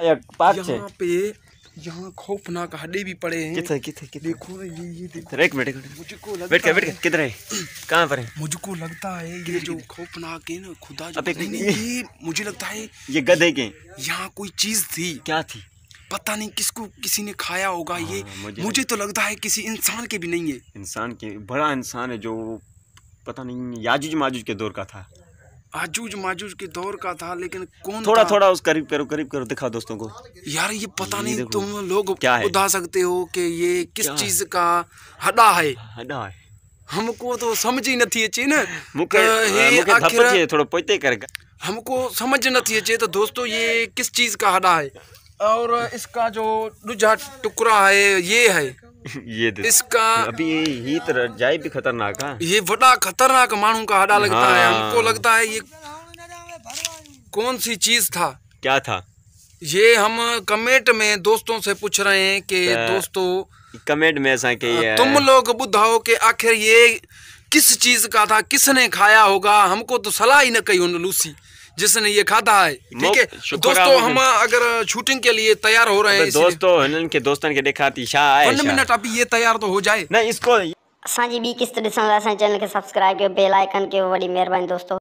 एक पार्क है यहाँ पे, यहाँ खौफनाक हड्डे भी पड़े हैं। किथे देखो ये देखो। एक मिनट मुझको लगता बैठ के किधर है, कहाँ पर है? मुझको लगता है ये जो खौफनाक है ना, खुदा जो नहीं, ये मुझे लगता है ये गधे के यहाँ कोई चीज थी। क्या थी पता नहीं किसको किसी ने खाया होगा। ये मुझे तो लगता है किसी इंसान के भी नहीं है। इंसान के, बड़ा इंसान है जो पता नहीं याजूज माजूज के दौर का था। आजूज माजूज के दौर का था, लेकिन कौन थोड़ा था? थोड़ा उस करीब करो दिखा दोस्तों को। यार ये पता नहीं, देखो, तुम लोग क्या है? बता सकते हो कि ये किस चीज का हड्डा है? हड्डा है, हमको तो समझ ही नहीं अचे ना। मुके थोड़ा पोते करेगा, हमको समझ नहीं अचे तो दोस्तों ये किस चीज का हड्डा है। और इसका जो दूजा टुकड़ा है ये है ये इसका। अभी ये तरह जाए भी खतरनाक है। ये बड़ा खतरनाक मानू का हड्डा लगता है। हमको लगता है ये कौन सी चीज था, क्या था? ये हम कमेंट में दोस्तों से पूछ रहे हैं कि दोस्तों कमेंट में ऐसा कि तुम लोग बुझाओ कि आखिर ये किस चीज का था, किसने खाया होगा। हमको तो सलाह ही न कही उन लूसी जिसने ये खाता है। ठीक है दोस्तों, हम अगर शूटिंग के लिए तैयार हो रहे हैं दोस्तों, इनके दोस्तों के दिखाती शाह 1 मिनट अभी ये तैयार तो हो जाए। नहीं इसको असांजी ॿी किस्त ॾिसण लाइ असांजे चैनल खे सब्सक्राइब कयो, बेल आइकन कयो। वॾी महिरबानी दोस्तों।